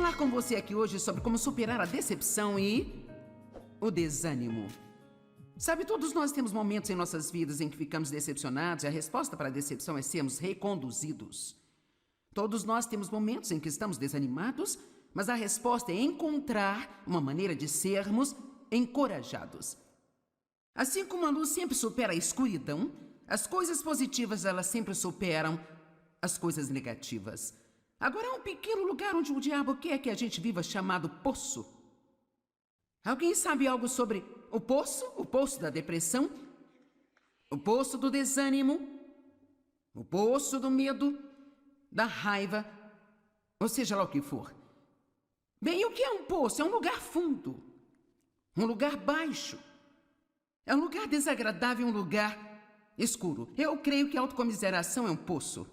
falar com você aqui hoje sobre como superar a decepção e o desânimo. Sabe, todos nós temos momentos em nossas vidas em que ficamos decepcionados e a resposta para a decepção é sermos reconduzidos. Todos nós temos momentos em que estamos desanimados, mas a resposta é encontrar uma maneira de sermos encorajados. Assim como a luz sempre supera a escuridão, as coisas positivas elas sempre superam as coisas negativas. Agora há um pequeno lugar onde o diabo quer que a gente viva chamado poço. Alguém sabe algo sobre o poço? O poço da depressão? O poço do desânimo? O poço do medo? Da raiva? Ou seja lá o que for. Bem, o que é um poço? É um lugar fundo. Um lugar baixo. É um lugar desagradável, um lugar escuro. Eu creio que a autocomiseração é um poço.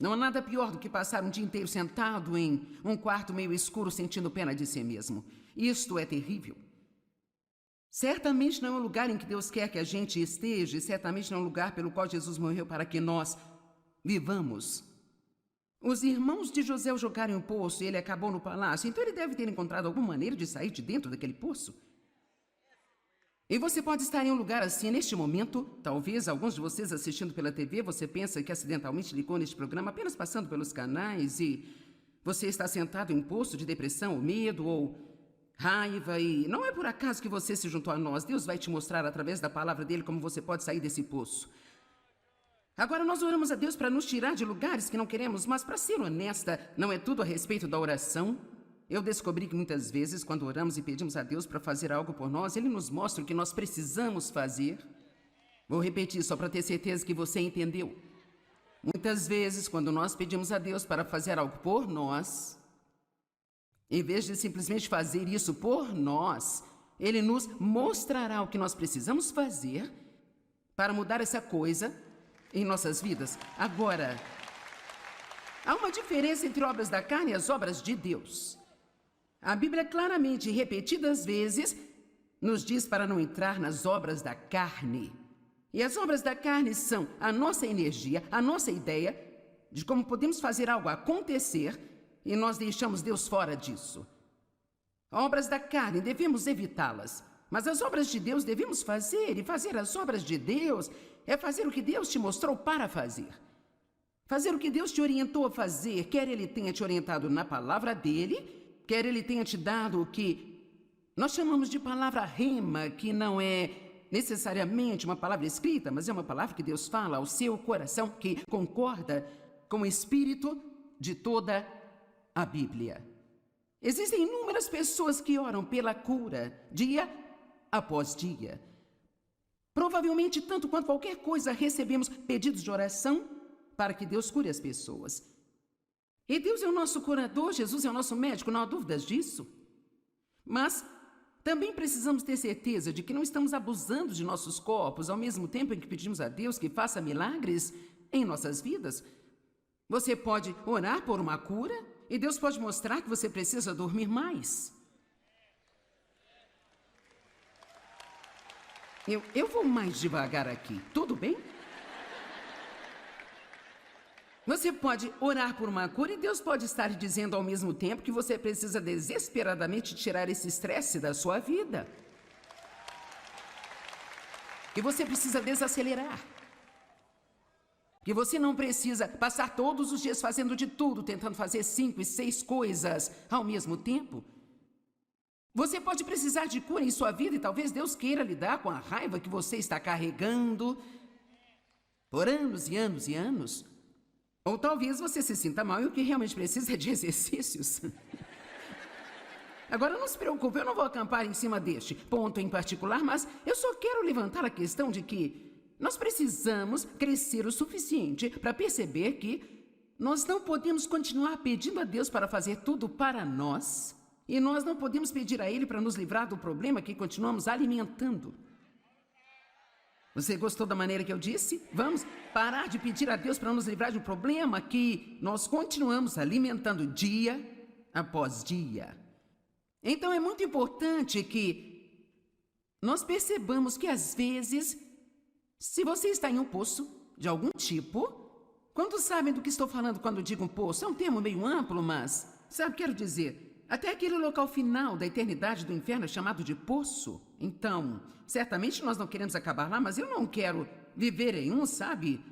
Não há nada pior do que passar um dia inteiro sentado em um quarto meio escuro sentindo pena de si mesmo. Isto é terrível. Certamente não é um lugar em que Deus quer que a gente esteja e certamente não é um lugar pelo qual Jesus morreu para que nós vivamos. Os irmãos de José o jogaram em um poço e ele acabou no palácio, então ele deve ter encontrado alguma maneira de sair de dentro daquele poço. E você pode estar em um lugar assim neste momento. Talvez alguns de vocês assistindo pela TV, você pensa que acidentalmente ligou neste programa apenas passando pelos canais e você está sentado em um poço de depressão ou medo ou raiva e não é por acaso que você se juntou a nós. Deus vai te mostrar através da palavra dele como você pode sair desse poço. Agora nós oramos a Deus para nos tirar de lugares que não queremos, mas para ser honesta, não é tudo a respeito da oração. Eu descobri que muitas vezes, quando oramos e pedimos a Deus para fazer algo por nós, Ele nos mostra o que nós precisamos fazer. Vou repetir só para ter certeza que você entendeu. Muitas vezes, quando nós pedimos a Deus para fazer algo por nós, em vez de simplesmente fazer isso por nós, Ele nos mostrará o que nós precisamos fazer para mudar essa coisa em nossas vidas. Agora, há uma diferença entre obras da carne e as obras de Deus. A Bíblia claramente, repetidas vezes, nos diz para não entrar nas obras da carne. E as obras da carne são a nossa energia, a nossa ideia de como podemos fazer algo acontecer e nós deixamos Deus fora disso. Obras da carne, devemos evitá-las. Mas as obras de Deus devemos fazer, e fazer as obras de Deus é fazer o que Deus te mostrou para fazer. Fazer o que Deus te orientou a fazer, quer Ele tenha te orientado na palavra dEle, quer Ele tenha te dado o que nós chamamos de palavra rema, que não é necessariamente uma palavra escrita, mas é uma palavra que Deus fala ao seu coração, que concorda com o espírito de toda a Bíblia. Existem inúmeras pessoas que oram pela cura, dia após dia. Provavelmente, tanto quanto qualquer coisa, recebemos pedidos de oração para que Deus cure as pessoas. E Deus é o nosso curador, Jesus é o nosso médico, não há dúvidas disso. Mas também precisamos ter certeza de que não estamos abusando de nossos corpos ao mesmo tempo em que pedimos a Deus que faça milagres em nossas vidas. Você pode orar por uma cura e Deus pode mostrar que você precisa dormir mais. Eu vou mais devagar aqui, tudo bem? Você pode orar por uma cura e Deus pode estar dizendo ao mesmo tempo que você precisa desesperadamente tirar esse estresse da sua vida. Que você precisa desacelerar. Que você não precisa passar todos os dias fazendo de tudo, tentando fazer 5 e 6 coisas ao mesmo tempo. Você pode precisar de cura em sua vida e talvez Deus queira lidar com a raiva que você está carregando por anos e anos e anos. Ou talvez você se sinta mal e o que realmente precisa é de exercícios. Agora não se preocupe, eu não vou acampar em cima deste ponto em particular, mas eu só quero levantar a questão de que nós precisamos crescer o suficiente para perceber que nós não podemos continuar pedindo a Deus para fazer tudo para nós e nós não podemos pedir a Ele para nos livrar do problema que continuamos alimentando. Você gostou da maneira que eu disse? Vamos parar de pedir a Deus para nos livrar de um problema que nós continuamos alimentando dia após dia. Então é muito importante que nós percebamos que às vezes, se você está em um poço de algum tipo, quantos sabem do que estou falando quando digo um poço? É um termo meio amplo, mas Sabe, quero dizer, até aquele local final da eternidade do inferno é chamado de poço. Então, certamente nós não queremos acabar lá, mas eu não quero viver em um, sabe?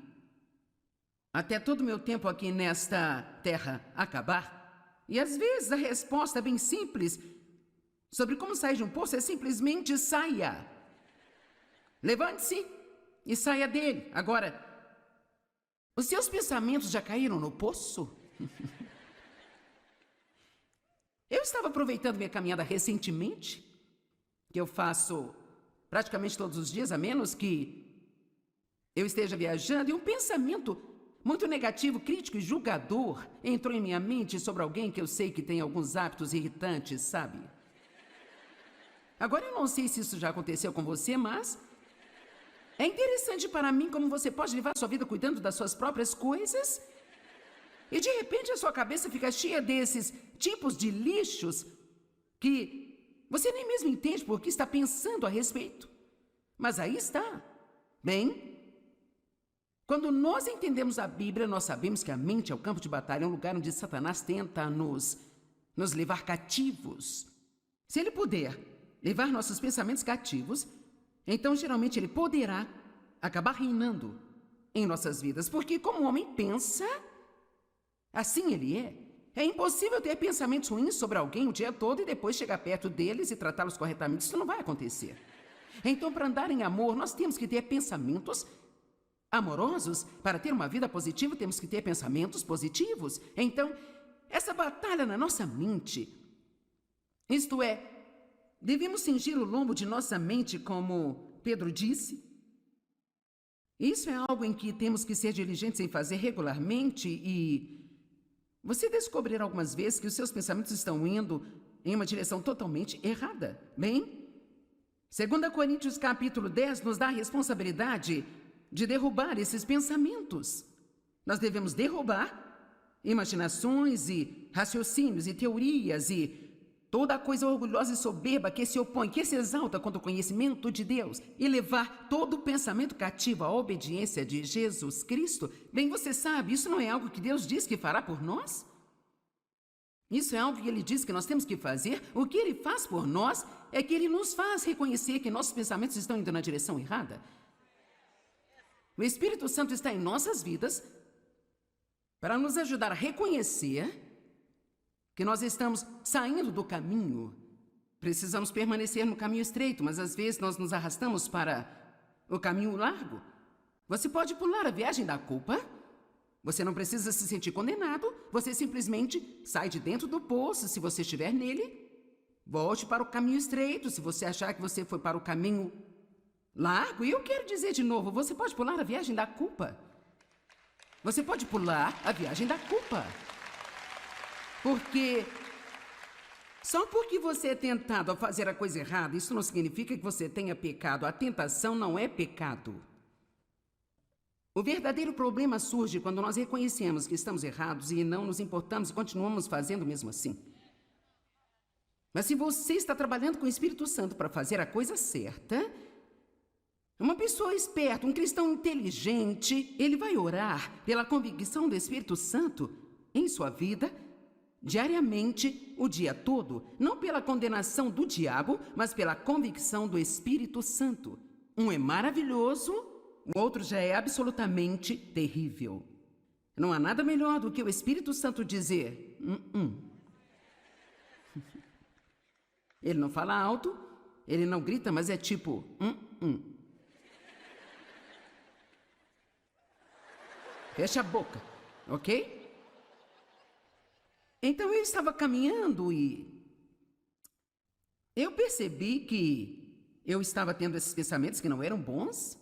Até todo o meu tempo aqui nesta terra acabar. E às vezes a resposta bem simples sobre como sair de um poço é simplesmente saia. Levante-se e saia dele. Agora, os seus pensamentos já caíram no poço? Eu estava aproveitando minha caminhada recentemente, que eu faço praticamente todos os dias, a menos que eu esteja viajando, e um pensamento muito negativo, crítico e julgador entrou em minha mente sobre alguém que eu sei que tem alguns hábitos irritantes, sabe? Agora, eu não sei se isso já aconteceu com você, mas é interessante para mim como você pode levar sua vida cuidando das suas próprias coisas e, de repente, a sua cabeça fica cheia desses tipos de lixos que você nem mesmo entende por que está pensando a respeito. Mas aí está. Bem, quando nós entendemos a Bíblia, nós sabemos que a mente é o campo de batalha, é um lugar onde Satanás tenta nos levar cativos. Se ele puder levar nossos pensamentos cativos, então geralmente ele poderá acabar reinando em nossas vidas. Porque como o homem pensa, assim ele é. É impossível ter pensamentos ruins sobre alguém o dia todo e depois chegar perto deles e tratá-los corretamente. Isso não vai acontecer. Então, para andar em amor, nós temos que ter pensamentos amorosos. Para ter uma vida positiva, temos que ter pensamentos positivos. Então, essa batalha na nossa mente, isto é, devemos cingir o lombo de nossa mente, como Pedro disse. Isso é algo em que temos que ser diligentes em fazer regularmente e você descobrirá algumas vezes que os seus pensamentos estão indo em uma direção totalmente errada. Bem, 2 Coríntios capítulo 10 nos dá a responsabilidade de derrubar esses pensamentos. Nós devemos derrubar imaginações e raciocínios e teorias e toda coisa orgulhosa e soberba que se opõe, que se exalta contra o conhecimento de Deus e levar todo o pensamento cativo à obediência de Jesus Cristo. Bem, você sabe, isso não é algo que Deus diz que fará por nós? Isso é algo que Ele diz que nós temos que fazer. O que Ele faz por nós é que Ele nos faz reconhecer que nossos pensamentos estão indo na direção errada. O Espírito Santo está em nossas vidas para nos ajudar a reconhecer que nós estamos saindo do caminho. Precisamos permanecer no caminho estreito, mas às vezes nós nos arrastamos para o caminho largo. Você pode pular a viagem da culpa. Você não precisa se sentir condenado. Você simplesmente sai de dentro do poço se você estiver nele. Volte para o caminho estreito se você achar que você foi para o caminho largo. E eu quero dizer de novo, você pode pular a viagem da culpa. Você pode pular a viagem da culpa. Porque só porque você é tentado a fazer a coisa errada, isso não significa que você tenha pecado. A tentação não é pecado. O verdadeiro problema surge quando nós reconhecemos que estamos errados e não nos importamos e continuamos fazendo mesmo assim. Mas se você está trabalhando com o Espírito Santo para fazer a coisa certa, uma pessoa esperta, um cristão inteligente, ele vai orar pela convicção do Espírito Santo em sua vida, diariamente, o dia todo, não pela condenação do diabo, mas pela convicção do Espírito Santo. Um é maravilhoso, o outro já é absolutamente terrível. Não há nada melhor do que o Espírito Santo dizer, Ele não fala alto, ele não grita, mas é tipo, Fecha a boca, ok? Então eu estava caminhando e eu percebi que eu estava tendo esses pensamentos que não eram bons.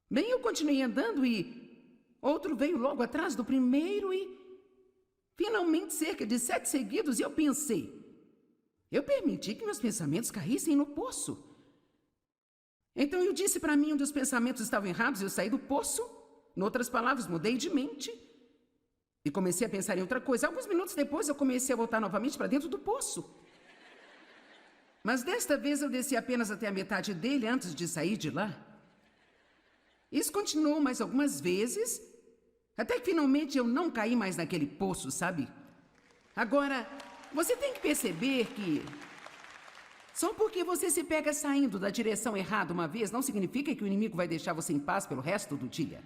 Bem, eu continuei andando e outro veio logo atrás do primeiro e finalmente cerca de 7 seguidos e eu pensei, eu permiti que meus pensamentos caíssem no poço. Então eu disse para mim onde os pensamentos estavam errados e eu saí do poço. Em outras palavras, mudei de mente e comecei a pensar em outra coisa. Alguns minutos depois, eu comecei a voltar novamente para dentro do poço. Mas desta vez eu desci apenas até a metade dele antes de sair de lá. Isso continuou mais algumas vezes, até que finalmente eu não caí mais naquele poço, sabe? Agora, você tem que perceber que só porque você se pega saindo da direção errada uma vez, não significa que o inimigo vai deixar você em paz pelo resto do dia.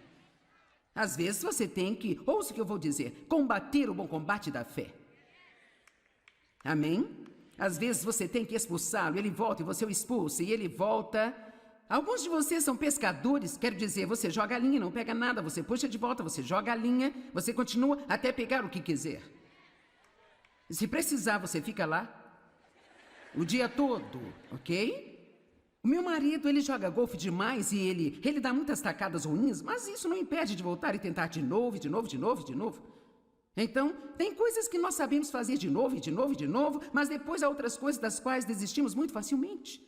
Às vezes você tem que, ouça o que eu vou dizer, combater o bom combate da fé. Amém? Às vezes você tem que expulsá-lo, ele volta e você o expulsa, e ele volta. Alguns de vocês são pescadores, quero dizer, você joga a linha, não pega nada, você puxa de volta, você joga a linha, você continua até pegar o que quiser. Se precisar, você fica lá o dia todo, ok? O meu marido, ele joga golfe demais e ele dá muitas tacadas ruins, mas isso não impede de voltar e tentar de novo, de novo, de novo, de novo. Então, tem coisas que nós sabemos fazer de novo, de novo, de novo, mas depois há outras coisas das quais desistimos muito facilmente.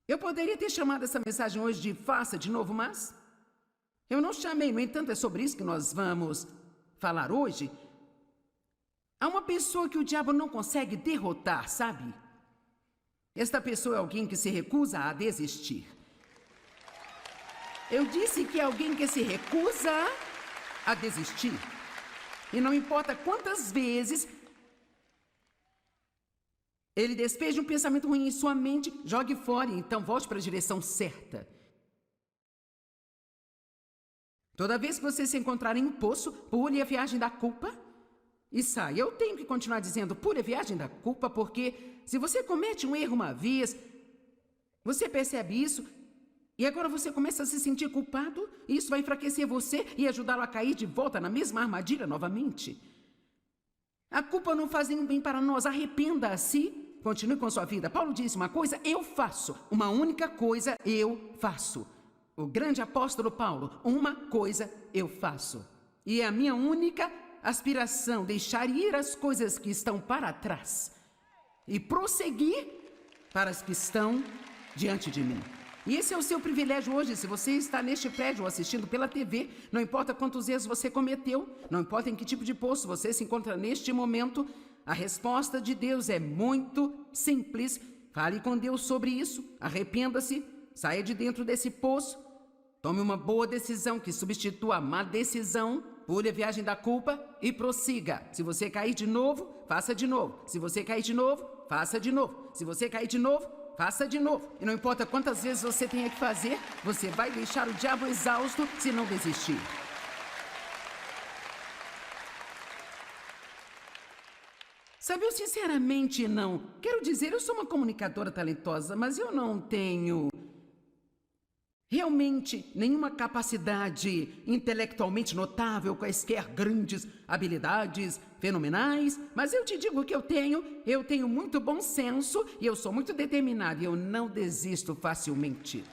Eu poderia ter chamado essa mensagem hoje de faça de novo, mas eu não chamei. No entanto, é sobre isso que nós vamos falar hoje. Há uma pessoa que o diabo não consegue derrotar, sabe? Esta pessoa é alguém que se recusa a desistir. Eu disse que é alguém que se recusa a desistir. E não importa quantas vezes ele despeja um pensamento ruim em sua mente, jogue fora e então volte para a direção certa. Toda vez que você se encontrar em um poço, pule a viagem da culpa e saia. Eu tenho que continuar dizendo pule a viagem da culpa, porque se você comete um erro uma vez, você percebe isso e agora você começa a se sentir culpado e isso vai enfraquecer você e ajudá-lo a cair de volta na mesma armadilha novamente. A culpa não faz nenhum bem para nós. Arrependa-se. Continue com sua vida. Paulo disse uma coisa, eu faço. Uma única coisa eu faço. O grande apóstolo Paulo, uma coisa eu faço. E é a minha única aspiração, deixar ir as coisas que estão para trás e prosseguir para as que estão diante de mim. E esse é o seu privilégio hoje, se você está neste prédio ou assistindo pela TV, não importa quantos erros você cometeu, não importa em que tipo de poço você se encontra neste momento, a resposta de Deus é muito simples. Fale com Deus sobre isso, arrependa-se, saia de dentro desse poço, tome uma boa decisão que substitua a má decisão, pule a viagem da culpa e prossiga. Se você cair de novo, faça de novo. Se você cair de novo, faça de novo. Se você cair de novo, faça de novo. E não importa quantas vezes você tenha que fazer, você vai deixar o diabo exausto se não desistir. Sabe, eu sinceramente não. Quero dizer, eu sou uma comunicadora talentosa, mas eu não tenho realmente nenhuma capacidade intelectualmente notável, quaisquer grandes habilidades fenomenais, mas eu te digo que eu tenho muito bom senso e eu sou muito determinado e eu não desisto facilmente.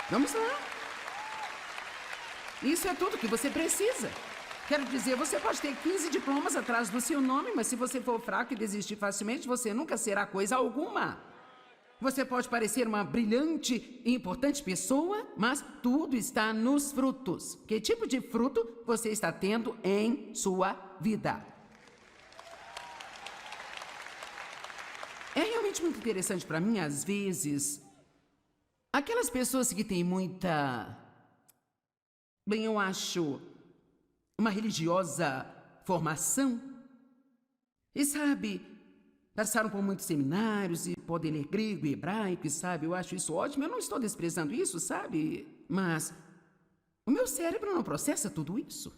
Vamos lá. Isso é tudo que você precisa. Quero dizer, você pode ter 15 diplomas atrás do seu nome, mas se você for fraco e desistir facilmente, você nunca será coisa alguma. Você pode parecer uma brilhante e importante pessoa, mas tudo está nos frutos. Que tipo de fruto você está tendo em sua vida? É realmente muito interessante para mim, às vezes, aquelas pessoas que têm muita, bem, eu acho, uma religiosa formação, e sabe, passaram por muitos seminários e podem ler grego e hebraico, e sabe, eu acho isso ótimo, eu não estou desprezando isso, sabe, mas o meu cérebro não processa tudo isso.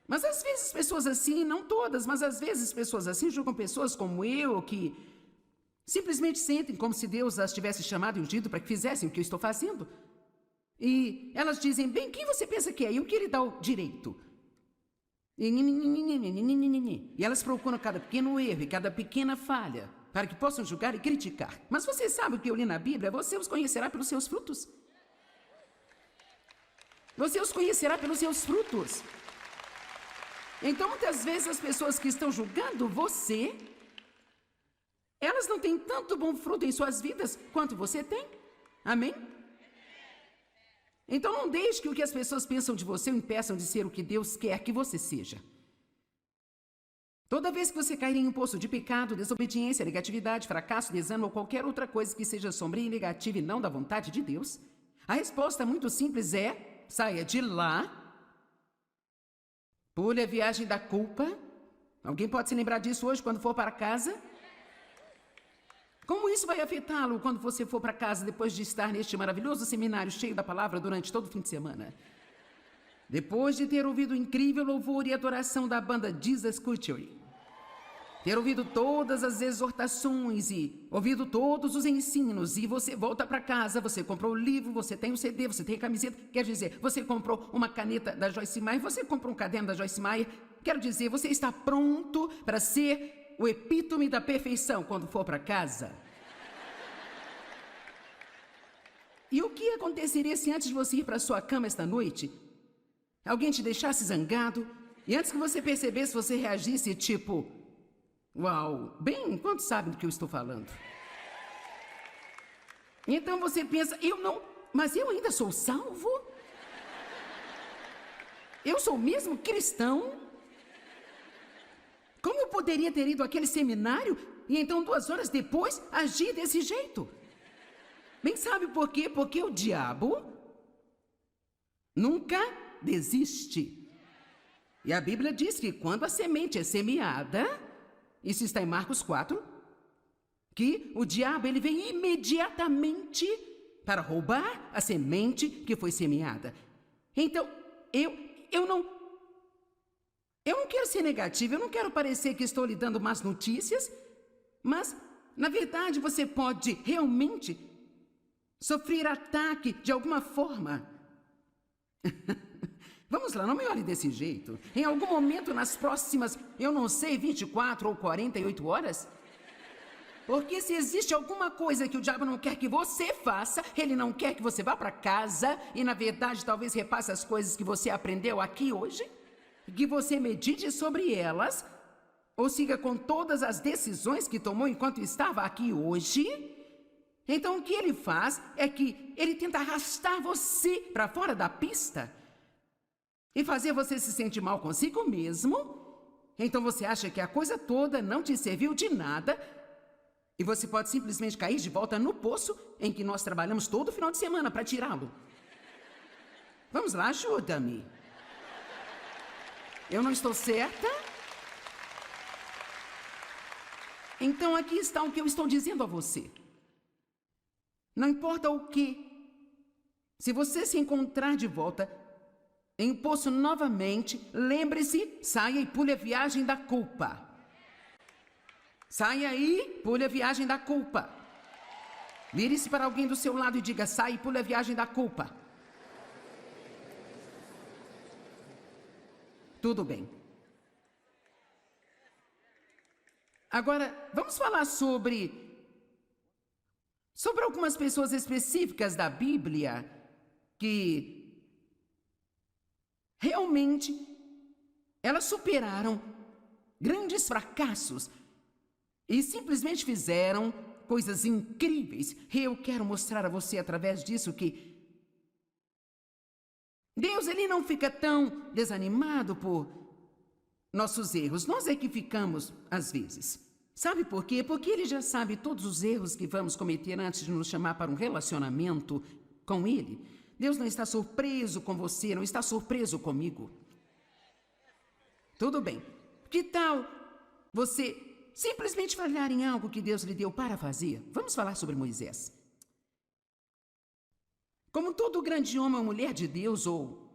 Mas às vezes pessoas assim, não todas, mas às vezes pessoas assim julgam pessoas como eu, que simplesmente sentem como se Deus as tivesse chamado e ungido para que fizessem o que eu estou fazendo. E elas dizem, bem, quem você pensa que é? E o que ele dá o direito? E elas procuram cada pequeno erro e cada pequena falha para que possam julgar e criticar. Mas você sabe o que eu li na Bíblia? Você os conhecerá pelos seus frutos. Você os conhecerá pelos seus frutos. Então, muitas vezes, as pessoas que estão julgando você, elas não têm tanto bom fruto em suas vidas quanto você tem. Amém? Então não deixe que o que as pessoas pensam de você o impeçam de ser o que Deus quer que você seja. Toda vez que você cair em um poço de pecado, desobediência, negatividade, fracasso, desânimo ou qualquer outra coisa que seja sombria e negativa e não da vontade de Deus, a resposta muito simples é: saia de lá Pule a viagem da culpa. Alguém pode se lembrar disso hoje quando for para casa? Como isso vai afetá-lo quando você for para casa depois de estar neste maravilhoso seminário cheio da palavra durante todo o fim de semana? Depois de ter ouvido o incrível louvor e adoração da banda Jesus Culture, ter ouvido todas as exortações e ouvido todos os ensinos, e você volta para casa, você comprou o livro, você tem o CD, você tem a camiseta, quer dizer, você comprou uma caneta da Joyce Meyer, você comprou um caderno da Joyce Meyer, quero dizer, você está pronto para ser o epítome da perfeição quando for para casa. E o que aconteceria se antes de você ir para sua cama esta noite, alguém te deixasse zangado, e antes que você percebesse, você reagisse tipo: uau, bem, quantos sabem do que eu estou falando? Então você pensa, mas eu ainda sou salvo? Eu sou mesmo cristão? Como eu poderia ter ido àquele seminário e então 2 horas depois agir desse jeito? Bem, sabe por quê? Porque o diabo nunca desiste. E a Bíblia diz que quando a semente é semeada, isso está em Marcos 4, que o diabo ele vem imediatamente para roubar a semente que foi semeada. Então, eu não quero ser negativo, eu não quero parecer que estou lhe dando más notícias, mas, na verdade, você pode realmente sofrer ataque de alguma forma. Vamos lá, não me olhe desse jeito. Em algum momento nas próximas, 24 ou 48 horas? Porque se existe alguma coisa que o diabo não quer que você faça, ele não quer que você vá para casa e, na verdade, talvez repasse as coisas que você aprendeu aqui hoje, que você medite sobre elas, ou siga com todas as decisões que tomou enquanto estava aqui hoje. Então, o que ele faz é que ele tenta arrastar você para fora da pista e fazer você se sentir mal consigo mesmo. Então você acha que a coisa toda não te serviu de nada e você pode simplesmente cair de volta no poço em que nós trabalhamos todo final de semana para tirá-lo. Vamos lá, ajuda-me. Eu não estou certa? Então aqui está o que eu estou dizendo a você. Não importa o que, se você se encontrar de volta em um poço novamente, lembre-se, saia e pule a viagem da culpa. Saia e pule a viagem da culpa. Vire-se para alguém do seu lado e diga: saia e pule a viagem da culpa. Tudo bem. Agora, vamos falar sobre algumas pessoas específicas da Bíblia que realmente elas superaram grandes fracassos e simplesmente fizeram coisas incríveis. Eu quero mostrar a você através disso que Deus ele não fica tão desanimado por nossos erros. Nós é que ficamos às vezes. Sabe por quê? Porque ele já sabe todos os erros que vamos cometer antes de nos chamar para um relacionamento com ele. Deus não está surpreso com você, não está surpreso comigo. Tudo bem. Que tal você simplesmente falhar em algo que Deus lhe deu para fazer? Vamos falar sobre Moisés. Como todo grande homem ou mulher de Deus, ou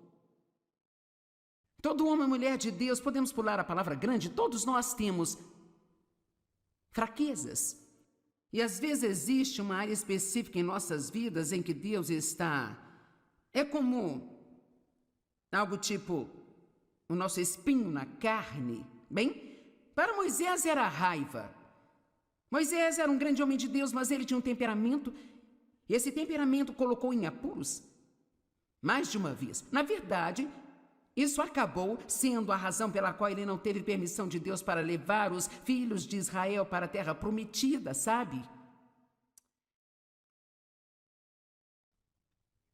todo homem ou mulher de Deus, podemos pular a palavra grande, todos nós temos fraquezas. E às vezes existe uma área específica em nossas vidas em que Deus está... É como algo tipo o nosso espinho na carne. Bem, para Moisés era a raiva. Moisés era um grande homem de Deus, mas ele tinha um temperamento, e esse temperamento colocou em apuros mais de uma vez. Na verdade, isso acabou sendo a razão pela qual ele não teve permissão de Deus para levar os filhos de Israel para a terra prometida, sabe?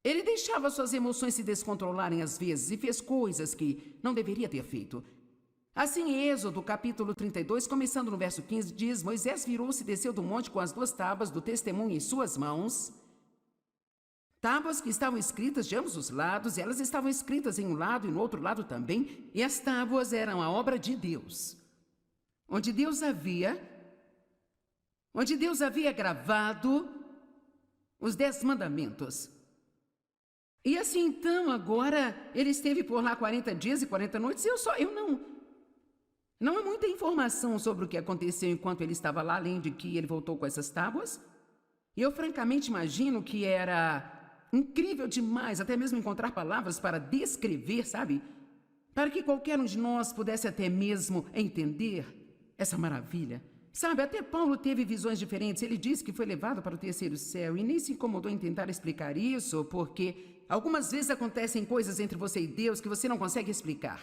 Ele deixava suas emoções se descontrolarem às vezes e fez coisas que não deveria ter feito. Assim, em Êxodo, capítulo 32, começando no verso 15, diz: Moisés virou-se e desceu do monte com as 2 tábuas do testemunho em suas mãos. Tábuas que estavam escritas de ambos os lados, elas estavam escritas em um lado e no outro lado também, e as tábuas eram a obra de Deus, onde Deus havia gravado os 10 mandamentos. E assim, então, agora, ele esteve por lá 40 dias e 40 noites, não há muita informação sobre o que aconteceu enquanto ele estava lá, além de que ele voltou com essas tábuas. E eu francamente imagino que era incrível demais, até mesmo encontrar palavras para descrever, sabe? Para que qualquer um de nós pudesse até mesmo entender essa maravilha. Sabe, até Paulo teve visões diferentes. Ele disse que foi levado para o terceiro céu e nem se incomodou em tentar explicar isso, porque algumas vezes acontecem coisas entre você e Deus que você não consegue explicar.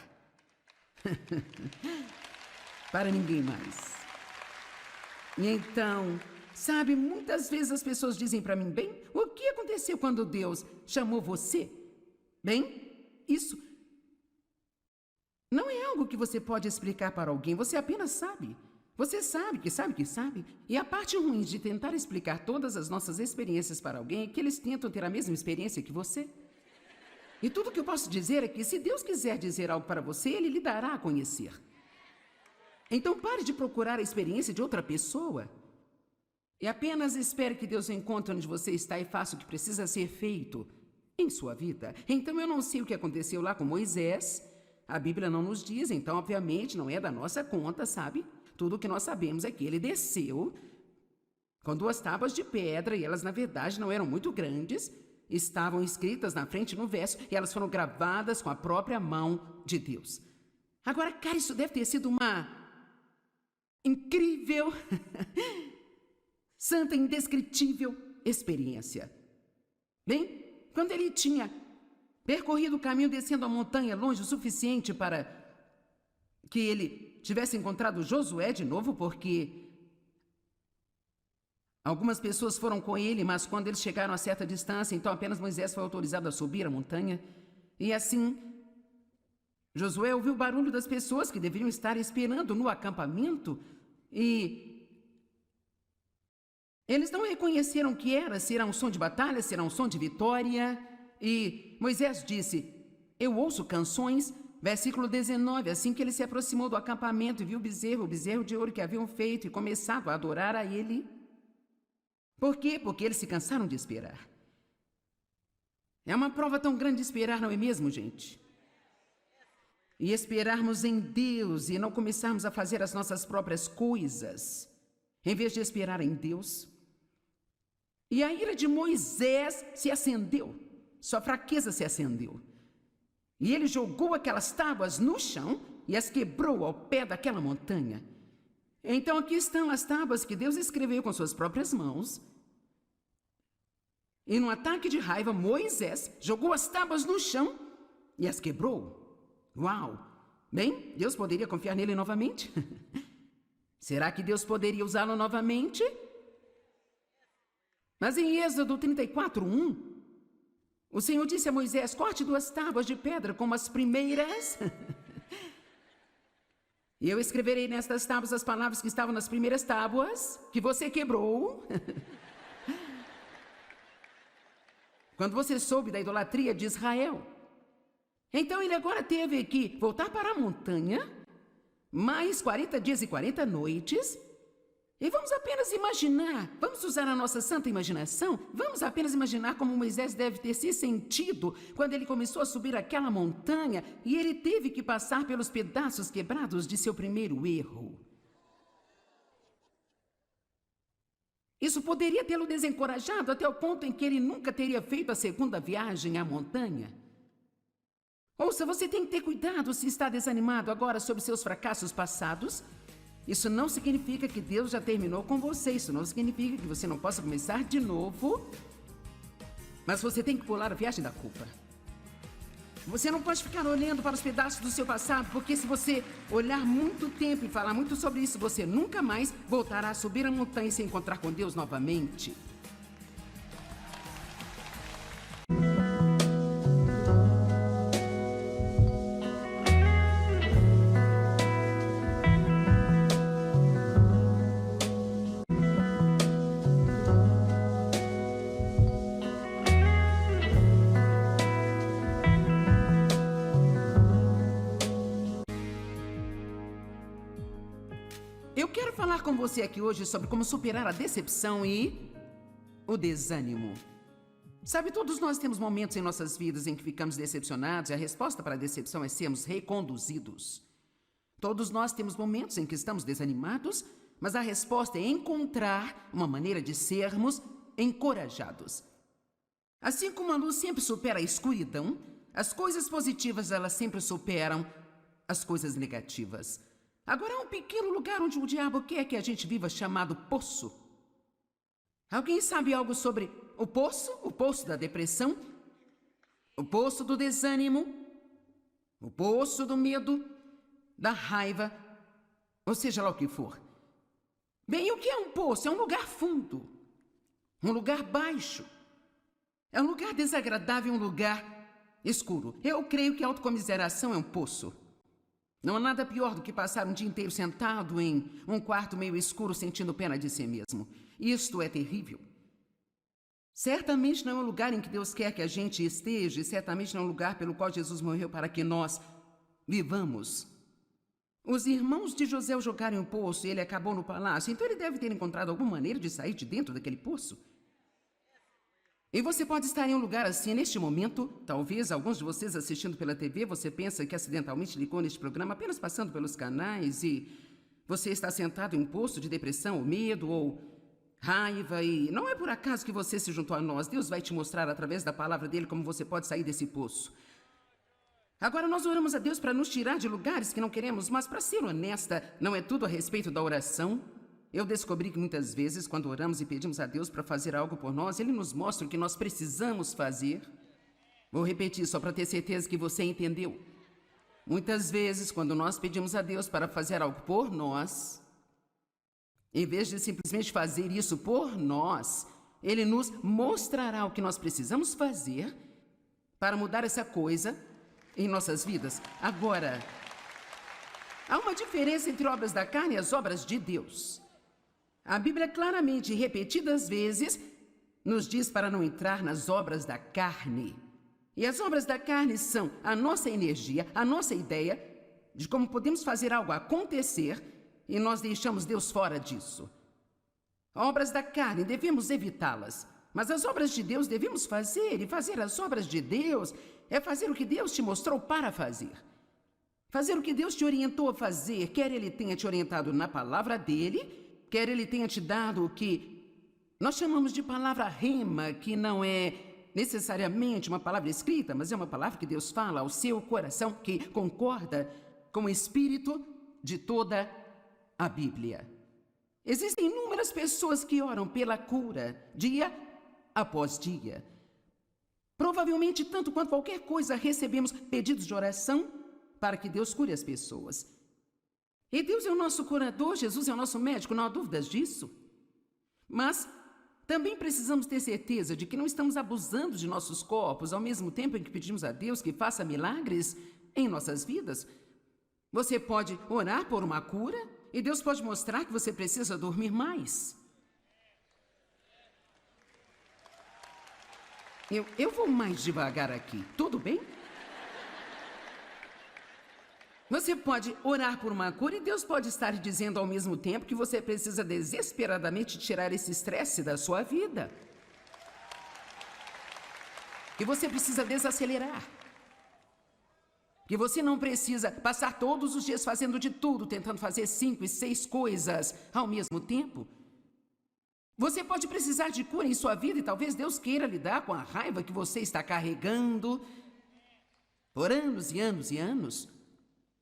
Para ninguém mais. E então, sabe, muitas vezes as pessoas dizem para mim, bem, o que aconteceu quando Deus chamou você? Bem, isso não é algo que você pode explicar para alguém, você apenas sabe. Você sabe que sabe que sabe. E a parte ruim de tentar explicar todas as nossas experiências para alguém é que eles tentam ter a mesma experiência que você. E tudo que eu posso dizer é que se Deus quiser dizer algo para você, Ele lhe dará a conhecer. Então pare de procurar a experiência de outra pessoa. E apenas espere que Deus encontre onde você está e faça o que precisa ser feito em sua vida. Então eu não sei o que aconteceu lá com Moisés. A Bíblia não nos diz, então obviamente não é da nossa conta, sabe? Tudo o que nós sabemos é que ele desceu com 2 tábuas de pedra e elas, na verdade, não eram muito grandes. Estavam escritas na frente no verso e elas foram gravadas com a própria mão de Deus. Agora, cara, isso deve ter sido uma incrível, santa, indescritível experiência. Bem, quando ele tinha percorrido o caminho descendo a montanha longe o suficiente para que ele tivesse encontrado Josué de novo, porque algumas pessoas foram com ele, mas quando eles chegaram a certa distância, então apenas Moisés foi autorizado a subir a montanha. E assim, Josué ouviu o barulho das pessoas que deveriam estar esperando no acampamento e eles não reconheceram o que era, se era um som de batalha, se era um som de vitória. E Moisés disse, eu ouço canções. Versículo 19, assim que ele se aproximou do acampamento e viu o bezerro de ouro que haviam feito e começado a adorar a ele. Por quê? Porque eles se cansaram de esperar. É uma prova tão grande de esperar, não é mesmo, gente? E esperarmos em Deus e não começarmos a fazer as nossas próprias coisas, em vez de esperar em Deus. E a ira de Moisés se acendeu, sua fraqueza se acendeu. E ele jogou aquelas tábuas no chão e as quebrou ao pé daquela montanha. Então aqui estão as tábuas que Deus escreveu com suas próprias mãos. E num ataque de raiva, Moisés jogou as tábuas no chão e as quebrou. Uau! Bem, Deus poderia confiar nele novamente? Será que Deus poderia usá-lo novamente? Mas em Êxodo 34:1, o Senhor disse a Moisés, corte 2 tábuas de pedra como as primeiras. E eu escreverei nestas tábuas as palavras que estavam nas primeiras tábuas, que você quebrou. Quando você soube da idolatria de Israel. Então ele agora teve que voltar para a montanha, mais 40 dias e 40 noites, e vamos apenas imaginar, vamos usar a nossa santa imaginação, vamos apenas imaginar como Moisés deve ter se sentido quando ele começou a subir aquela montanha e ele teve que passar pelos pedaços quebrados de seu primeiro erro. Isso poderia tê-lo desencorajado até o ponto em que ele nunca teria feito a segunda viagem à montanha. Ouça, você tem que ter cuidado se está desanimado agora sobre seus fracassos passados. Isso não significa que Deus já terminou com você. Isso não significa que você não possa começar de novo. Mas você tem que pular a viagem da culpa. Você não pode ficar olhando para os pedaços do seu passado, porque se você olhar muito tempo e falar muito sobre isso, você nunca mais voltará a subir a montanha e se encontrar com Deus novamente. Eu quero falar com você aqui hoje sobre como superar a decepção e o desânimo. Sabe, todos nós temos momentos em nossas vidas em que ficamos decepcionados e a resposta para a decepção é sermos reconduzidos. Todos nós temos momentos em que estamos desanimados, mas a resposta é encontrar uma maneira de sermos encorajados. Assim como a luz sempre supera a escuridão, as coisas positivas elas sempre superam as coisas negativas. Agora há um pequeno lugar onde o diabo quer que a gente viva chamado poço. Alguém sabe algo sobre o poço? O poço da depressão? O poço do desânimo? O poço do medo? Da raiva? Ou seja lá o que for. Bem, o que é um poço? É um lugar fundo. Um lugar baixo. É um lugar desagradável, um lugar escuro. Eu creio que a autocomiseração é um poço. Não há nada pior do que passar um dia inteiro sentado em um quarto meio escuro sentindo pena de si mesmo. Isto é terrível. Certamente não é um lugar em que Deus quer que a gente esteja, e certamente não é um lugar pelo qual Jesus morreu para que nós vivamos. Os irmãos de José o jogaram em um poço e ele acabou no palácio, então ele deve ter encontrado alguma maneira de sair de dentro daquele poço. E você pode estar em um lugar assim neste momento. Talvez alguns de vocês assistindo pela TV, você pensa que acidentalmente ligou neste programa apenas passando pelos canais e você está sentado em um poço de depressão ou medo ou raiva e não é por acaso que você se juntou a nós. Deus vai te mostrar através da palavra dele como você pode sair desse poço. Agora nós oramos a Deus para nos tirar de lugares que não queremos, mas para ser honesta, não é tudo a respeito da oração. Eu descobri que muitas vezes, quando oramos e pedimos a Deus para fazer algo por nós, Ele nos mostra o que nós precisamos fazer. Vou repetir só para ter certeza que você entendeu. Muitas vezes, quando nós pedimos a Deus para fazer algo por nós, em vez de simplesmente fazer isso por nós, Ele nos mostrará o que nós precisamos fazer para mudar essa coisa em nossas vidas. Agora, há uma diferença entre obras da carne e as obras de Deus. A Bíblia claramente, repetidas vezes, nos diz para não entrar nas obras da carne. E as obras da carne são a nossa energia, a nossa ideia de como podemos fazer algo acontecer e nós deixamos Deus fora disso. Obras da carne, devemos evitá-las. Mas as obras de Deus devemos fazer, e fazer as obras de Deus é fazer o que Deus te mostrou para fazer. Fazer o que Deus te orientou a fazer, quer Ele tenha te orientado na palavra dEle, quer Ele tenha te dado o que nós chamamos de palavra rema, que não é necessariamente uma palavra escrita, mas é uma palavra que Deus fala ao seu coração, que concorda com o espírito de toda a Bíblia. Existem inúmeras pessoas que oram pela cura, dia após dia. Provavelmente, tanto quanto qualquer coisa, recebemos pedidos de oração para que Deus cure as pessoas. E Deus é o nosso curador, Jesus é o nosso médico, não há dúvidas disso. Mas também precisamos ter certeza de que não estamos abusando de nossos corpos ao mesmo tempo em que pedimos a Deus que faça milagres em nossas vidas. Você pode orar por uma cura e Deus pode mostrar que você precisa dormir mais. Eu vou mais devagar aqui, tudo bem? Você pode orar por uma cura e Deus pode estar dizendo ao mesmo tempo que você precisa desesperadamente tirar esse estresse da sua vida. Que você precisa desacelerar. Que você não precisa passar todos os dias fazendo de tudo, tentando fazer 5 e 6 coisas ao mesmo tempo. Você pode precisar de cura em sua vida e talvez Deus queira lidar com a raiva que você está carregando por anos e anos e anos.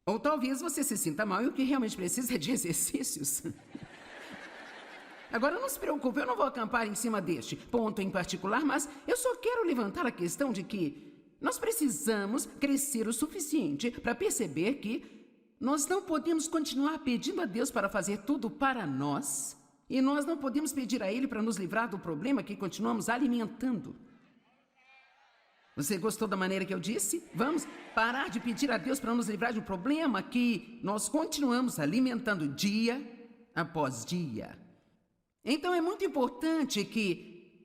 Ou talvez você se sinta mal e o que realmente precisa é de exercícios. Agora, não se preocupe, eu não vou acampar em cima deste ponto em particular, mas eu só quero levantar a questão de que nós precisamos crescer o suficiente para perceber que nós não podemos continuar pedindo a Deus para fazer tudo para nós e nós não podemos pedir a Ele para nos livrar do problema que continuamos alimentando. Você gostou da maneira que eu disse? Vamos parar de pedir a Deus para nos livrar de um problema que nós continuamos alimentando dia após dia. Então é muito importante que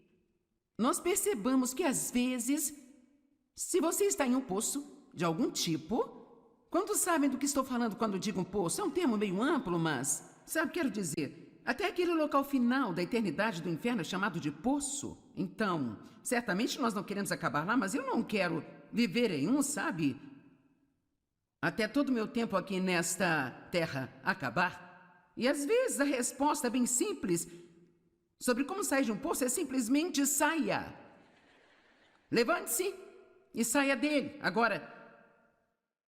nós percebamos que às vezes, se você está em um poço de algum tipo, quantos sabem do que estou falando quando digo um poço? É um termo meio amplo, mas Sabe, quero dizer, até aquele local final da eternidade do inferno é chamado de poço. Então, certamente nós não queremos acabar lá, mas eu não quero viver em um, sabe? Até todo o meu tempo aqui nesta terra acabar. E às vezes a resposta é bem simples sobre como sair de um poço é simplesmente saia. Levante-se e saia dele. Agora,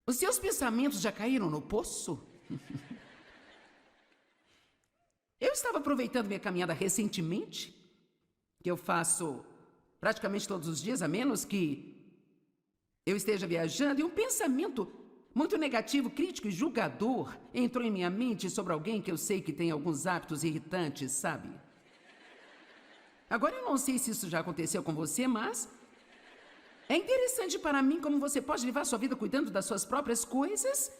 os seus pensamentos já caíram no poço? Eu estava aproveitando minha caminhada recentemente, que eu faço praticamente todos os dias, a menos que eu esteja viajando, e um pensamento muito negativo, crítico e julgador entrou em minha mente sobre alguém que eu sei que tem alguns hábitos irritantes, sabe? Agora eu não sei se isso já aconteceu com você, mas é interessante para mim como você pode levar sua vida cuidando das suas próprias coisas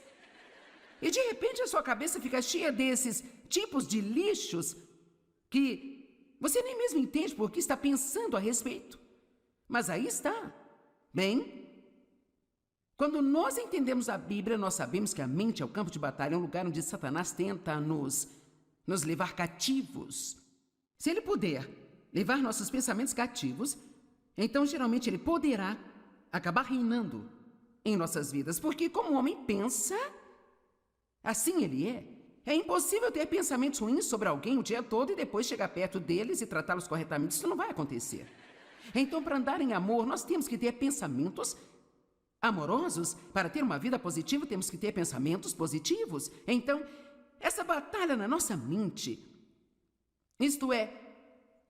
e de repente a sua cabeça fica cheia desses tipos de lixos que você nem mesmo entende por que está pensando a respeito. Mas aí está. Bem, quando nós entendemos a Bíblia, nós sabemos que a mente é o campo de batalha, é um lugar onde Satanás tenta nos levar cativos. Se ele puder levar nossos pensamentos cativos, então geralmente ele poderá acabar reinando em nossas vidas. Porque como o homem pensa, assim ele é. É impossível ter pensamentos ruins sobre alguém o dia todo e depois chegar perto deles e tratá-los corretamente. Isso não vai acontecer. Então, para andar em amor, nós temos que ter pensamentos amorosos. Para ter uma vida positiva, temos que ter pensamentos positivos. Então, essa batalha na nossa mente, isto é,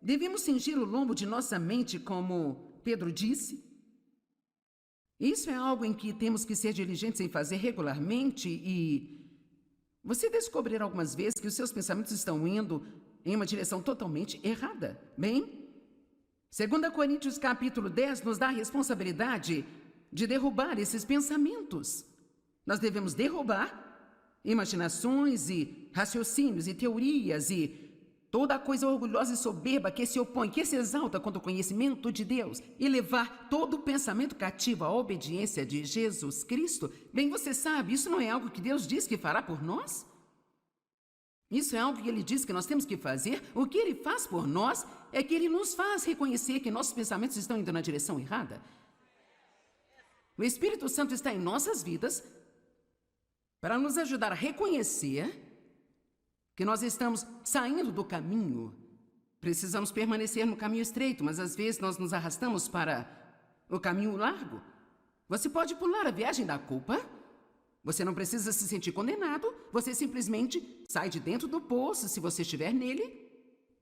devemos cingir o lombo de nossa mente, como Pedro disse. Isso é algo em que temos que ser diligentes em fazer regularmente e você descobrirá algumas vezes que os seus pensamentos estão indo em uma direção totalmente errada. Bem, 2 Coríntios capítulo 10 nos dá a responsabilidade de derrubar esses pensamentos. Nós devemos derrubar imaginações e raciocínios e teorias e toda coisa orgulhosa e soberba que se opõe, que se exalta contra o conhecimento de Deus e levar todo o pensamento cativo à obediência de Jesus Cristo. Bem, você sabe, isso não é algo que Deus diz que fará por nós? Isso é algo que Ele diz que nós temos que fazer. O que Ele faz por nós é que Ele nos faz reconhecer que nossos pensamentos estão indo na direção errada. O Espírito Santo está em nossas vidas para nos ajudar a reconhecer que nós estamos saindo do caminho. Precisamos permanecer no caminho estreito, mas às vezes nós nos arrastamos para o caminho largo. Você pode pular a viagem da culpa. Você não precisa se sentir condenado. Você simplesmente sai de dentro do poço, se você estiver nele.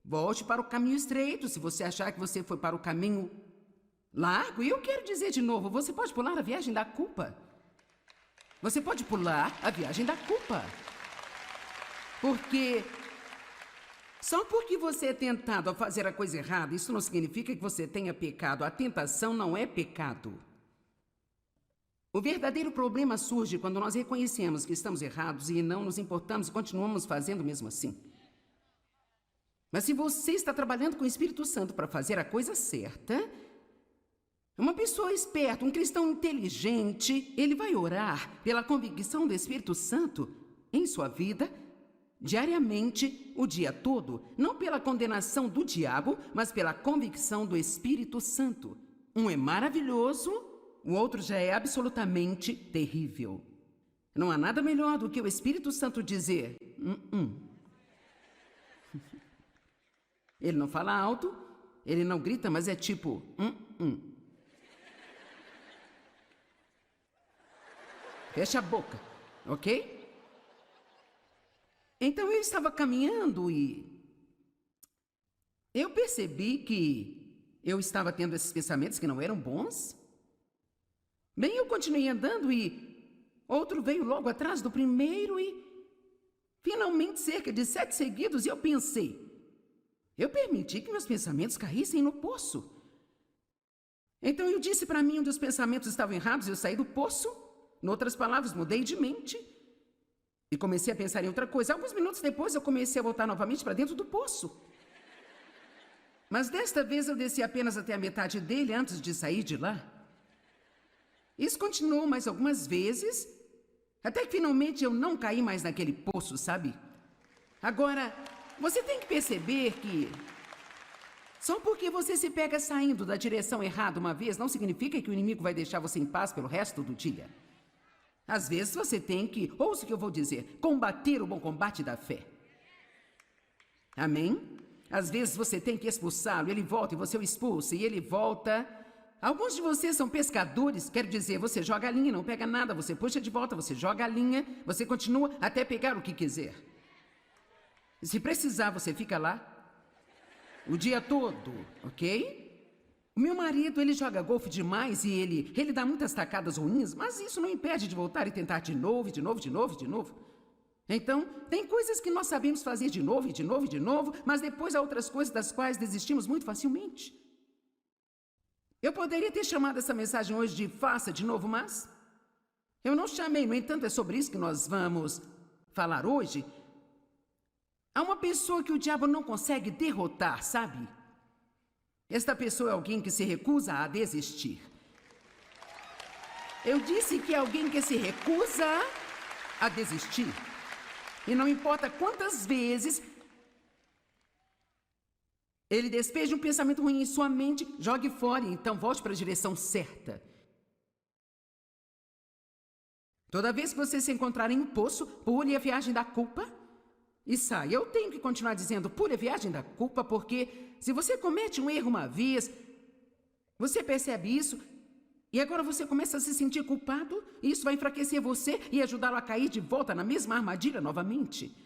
Volte para o caminho estreito, se você achar que você foi para o caminho largo. E eu quero dizer de novo, você pode pular a viagem da culpa. Você pode pular a viagem da culpa. Porque só porque você é tentado a fazer a coisa errada, isso não significa que você tenha pecado. A tentação não é pecado. O verdadeiro problema surge quando nós reconhecemos que estamos errados e não nos importamos e continuamos fazendo mesmo assim. Mas se você está trabalhando com o Espírito Santo para fazer a coisa certa, uma pessoa esperta, um cristão inteligente, ele vai orar pela convicção do Espírito Santo em sua vida diariamente, o dia todo, não pela condenação do diabo, mas pela convicção do Espírito Santo. Um é maravilhoso, o outro já é absolutamente terrível. Não há nada melhor do que o Espírito Santo dizer, Ele não fala alto, ele não grita, mas é tipo, Fecha a boca, ok? Então eu estava caminhando e eu percebi que eu estava tendo esses pensamentos que não eram bons. Bem, eu continuei andando e outro veio logo atrás do primeiro e finalmente cerca de 7 seguidos e eu pensei, eu permiti que meus pensamentos caíssem no poço. Então eu disse para mim onde os pensamentos estavam errados e eu saí do poço. Em outras palavras, mudei de mente. E comecei a pensar em outra coisa. Alguns minutos depois, eu comecei a voltar novamente para dentro do poço. Mas desta vez, eu desci apenas até a metade dele antes de sair de lá. Isso continuou mais algumas vezes, até que finalmente eu não caí mais naquele poço, sabe? Agora, você tem que perceber que só porque você se pega saindo da direção errada uma vez, não significa que o inimigo vai deixar você em paz pelo resto do dia. Às vezes você tem que, ouça o que eu vou dizer, combater o bom combate da fé. Amém? Às vezes você tem que expulsá-lo, ele volta e você o expulsa, e ele volta. Alguns de vocês são pescadores, quero dizer, você joga a linha, não pega nada, você puxa de volta, você joga a linha, você continua até pegar o que quiser. E se precisar, você fica lá o dia todo, ok? O meu marido, ele joga golfe demais e ele dá muitas tacadas ruins, mas isso não impede de voltar e tentar de novo, de novo, de novo, de novo. Então, tem coisas que nós sabemos fazer de novo, de novo, de novo, mas depois há outras coisas das quais desistimos muito facilmente. Eu poderia ter chamado essa mensagem hoje de faça de novo, mas eu não chamei. No entanto, é sobre isso que nós vamos falar hoje. Há uma pessoa que o diabo não consegue derrotar, sabe? Esta pessoa é alguém que se recusa a desistir. Eu disse que é alguém que se recusa a desistir. E não importa quantas vezes ele despeje um pensamento ruim em sua mente, jogue fora e então volte para a direção certa. Toda vez que você se encontrar em um poço, pule a viagem da culpa e saia. Eu tenho que continuar dizendo pule a viagem da culpa, porque se você comete um erro uma vez, você percebe isso e agora você começa a se sentir culpado, e isso vai enfraquecer você e ajudá-lo a cair de volta na mesma armadilha novamente.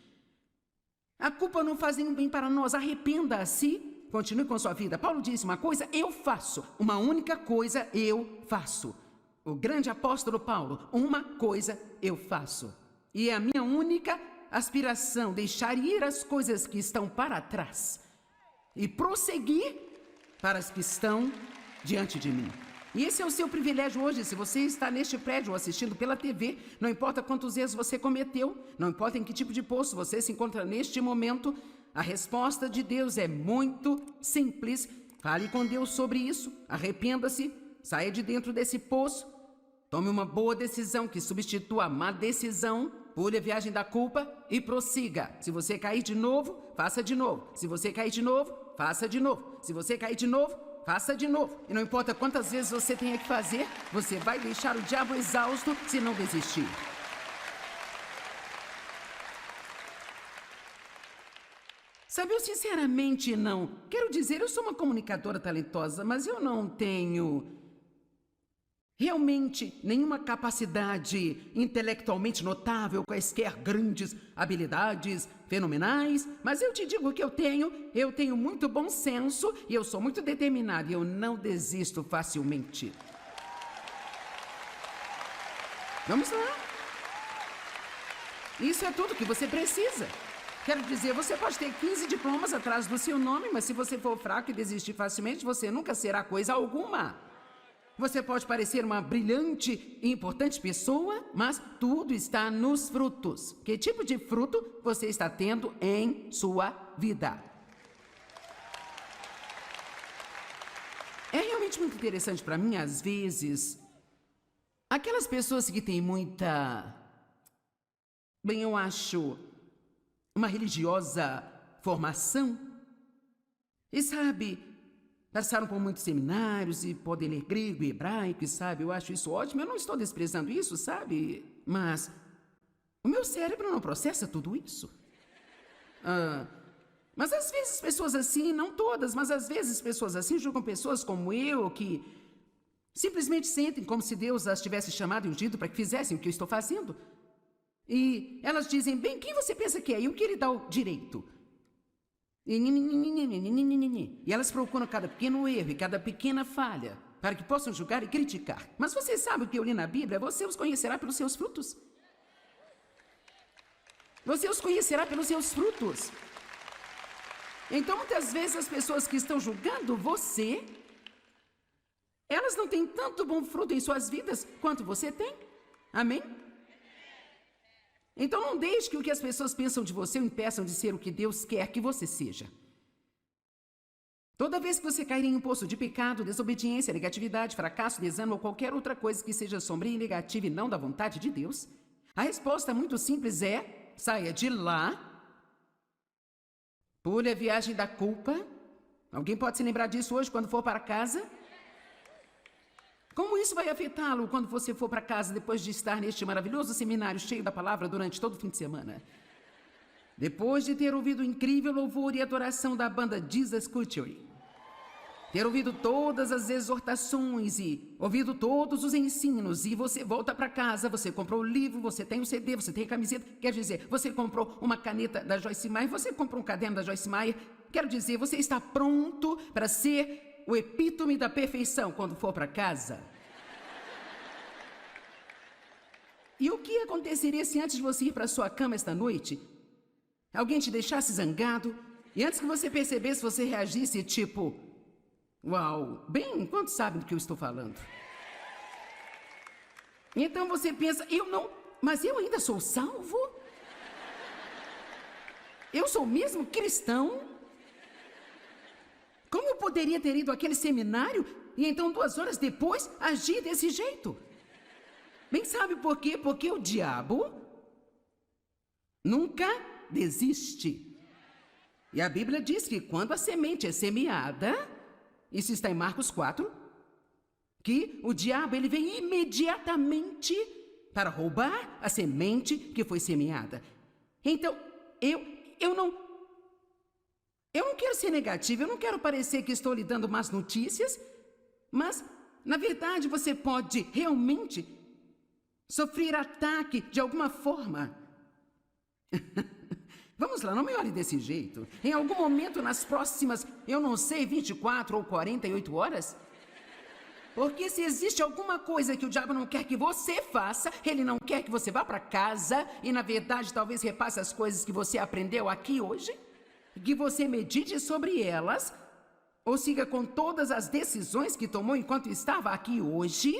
A culpa não faz nenhum bem para nós, arrependa-se, continue com sua vida. Paulo disse uma coisa, eu faço, uma única coisa eu faço. O grande apóstolo Paulo, uma coisa eu faço. E é a minha única aspiração, deixar ir as coisas que estão para trás e prosseguir para as que estão diante de mim. E esse é o seu privilégio hoje, se você está neste prédio ou assistindo pela TV, não importa quantos erros você cometeu, não importa em que tipo de poço você se encontra neste momento, a resposta de Deus é muito simples. Fale com Deus sobre isso, arrependa-se, saia de dentro desse poço, tome uma boa decisão que substitua a má decisão, pule a viagem da culpa e prossiga. Se você cair de novo, faça de novo. Se você cair de novo, faça de novo. Se você cair de novo, faça de novo. E não importa quantas vezes você tenha que fazer, você vai deixar o diabo exausto se não desistir. Sabe, eu sinceramente não. Quero dizer, eu sou uma comunicadora talentosa, mas eu não tenho realmente nenhuma capacidade intelectualmente notável, quaisquer grandes habilidades fenomenais, mas eu te digo que eu tenho muito bom senso e eu sou muito determinado e eu não desisto facilmente. Vamos lá. Isso é tudo que você precisa. Quero dizer, você pode ter 15 diplomas atrás do seu nome, mas se você for fraco e desistir facilmente, você nunca será coisa alguma. Você pode parecer uma brilhante e importante pessoa, mas tudo está nos frutos. Que tipo de fruto você está tendo em sua vida? É realmente muito interessante para mim, às vezes, aquelas pessoas que têm muita, bem, eu acho, uma religiosa formação, e sabe, passaram por muitos seminários e podem ler grego e hebraico, e sabe, eu acho isso ótimo, eu não estou desprezando isso, sabe, mas o meu cérebro não processa tudo isso. Mas às vezes pessoas assim, não todas, mas às vezes pessoas assim julgam pessoas como eu, que simplesmente sentem como se Deus as tivesse chamado e ungido para que fizessem o que eu estou fazendo. E elas dizem, bem, quem você pensa que é e o que lhe dá o direito? E elas procuram cada pequeno erro e cada pequena falha para que possam julgar e criticar. Mas você sabe o que eu li na Bíblia? Você os conhecerá pelos seus frutos. Você os conhecerá pelos seus frutos. Então, muitas vezes, as pessoas que estão julgando você, elas não têm tanto bom fruto em suas vidas quanto você tem. Amém? Então não deixe que o que as pessoas pensam de você o impeçam de ser o que Deus quer que você seja. Toda vez que você cair em um poço de pecado, desobediência, negatividade, fracasso, desânimo ou qualquer outra coisa que seja sombria e negativa e não da vontade de Deus, a resposta muito simples é: saia de lá Pule a viagem da culpa. Alguém pode se lembrar disso hoje quando for para casa? Como isso vai afetá-lo quando você for para casa depois de estar neste maravilhoso seminário cheio da palavra durante todo o fim de semana? Depois de ter ouvido o incrível louvor e adoração da banda Jesus Culture, ter ouvido todas as exortações e ouvido todos os ensinos, e você volta para casa, você comprou o livro, você tem o CD, você tem a camiseta, quer dizer, você comprou uma caneta da Joyce Meyer, você comprou um caderno da Joyce Meyer, quero dizer, você está pronto para ser o epítome da perfeição quando for para casa. E o que aconteceria se antes de você ir para sua cama esta noite, alguém te deixasse zangado, e antes que você percebesse, você reagisse tipo... Uau, bem, quantos sabem do que eu estou falando? Então você pensa, mas eu ainda sou salvo? Eu sou mesmo cristão? Como eu poderia ter ido àquele seminário e então 2 horas depois agir desse jeito? Bem, sabe por quê? Porque o diabo nunca desiste. E a Bíblia diz que quando a semente é semeada... Isso está em Marcos 4, que o diabo ele vem imediatamente para roubar a semente que foi semeada. Então, eu não quero ser negativo, eu não quero parecer que estou lhe dando más notícias, mas, na verdade, você pode realmente sofrer ataque de alguma forma. Vamos lá, não me olhe desse jeito. Em algum momento nas próximas, 24 ou 48 horas? Porque se existe alguma coisa que o diabo não quer que você faça, ele não quer que você vá para casa e, na verdade, talvez repasse as coisas que você aprendeu aqui hoje, que você medite sobre elas, ou siga com todas as decisões que tomou enquanto estava aqui hoje.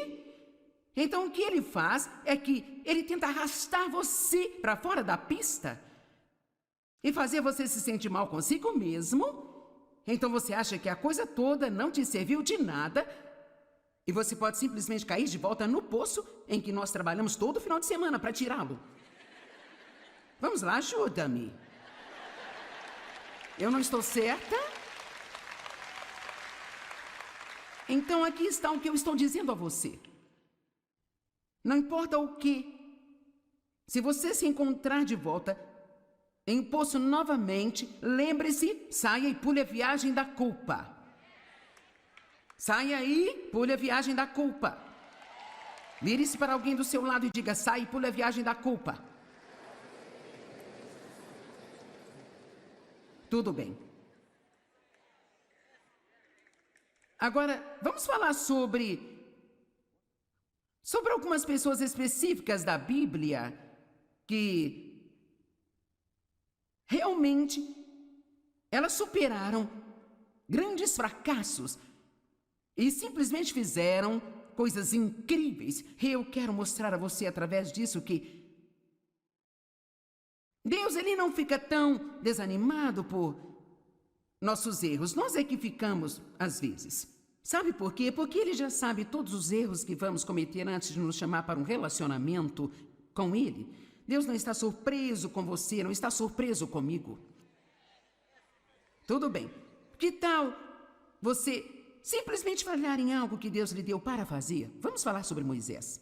Então, o que ele faz é que ele tenta arrastar você para fora da pista e fazer você se sentir mal consigo mesmo. Então você acha que a coisa toda não te serviu de nada e você pode simplesmente cair de volta no poço em que nós trabalhamos todo final de semana para tirá-lo. Vamos lá, ajuda-me. Eu não estou certa? Então aqui está o que eu estou dizendo a você. Não importa o que, se você se encontrar de volta em um poço novamente, lembre-se, saia e pule a viagem da culpa. Saia aí, pule a viagem da culpa. Vire-se para alguém do seu lado e diga, saia e pule a viagem da culpa. Tudo bem. Agora, vamos falar sobre algumas pessoas específicas da Bíblia que realmente, elas superaram grandes fracassos e simplesmente fizeram coisas incríveis. E eu quero mostrar a você através disso que Deus ele não fica tão desanimado por nossos erros. Nós é que ficamos às vezes. Sabe por quê? Porque Ele já sabe todos os erros que vamos cometer antes de nos chamar para um relacionamento com Ele. Deus não está surpreso com você, não está surpreso comigo. Tudo bem. Que tal você simplesmente falhar em algo que Deus lhe deu para fazer? Vamos falar sobre Moisés.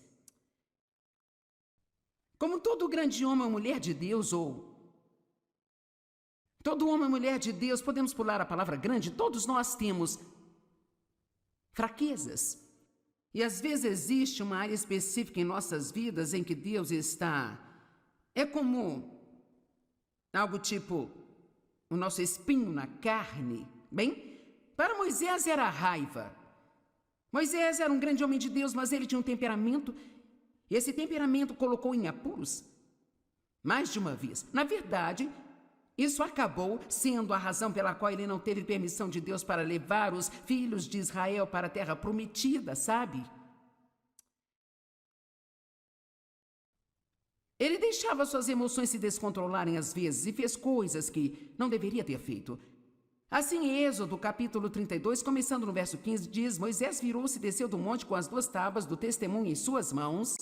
Como todo grande homem ou mulher de Deus, ou todo homem ou mulher de Deus, podemos pular a palavra grande, todos nós temos fraquezas. E às vezes existe uma área específica em nossas vidas em que Deus está... É como algo tipo o nosso espinho na carne. Bem, para Moisés era a raiva. Moisés era um grande homem de Deus, mas ele tinha um temperamento. E esse temperamento colocou em apuros mais de uma vez. Na verdade, isso acabou sendo a razão pela qual ele não teve permissão de Deus para levar os filhos de Israel para a terra prometida, sabe? Ele deixava suas emoções se descontrolarem às vezes e fez coisas que não deveria ter feito. Assim, em Êxodo, capítulo 32, começando no verso 15, diz: Moisés virou-se e desceu do monte com as 2 tábuas do testemunho em suas mãos,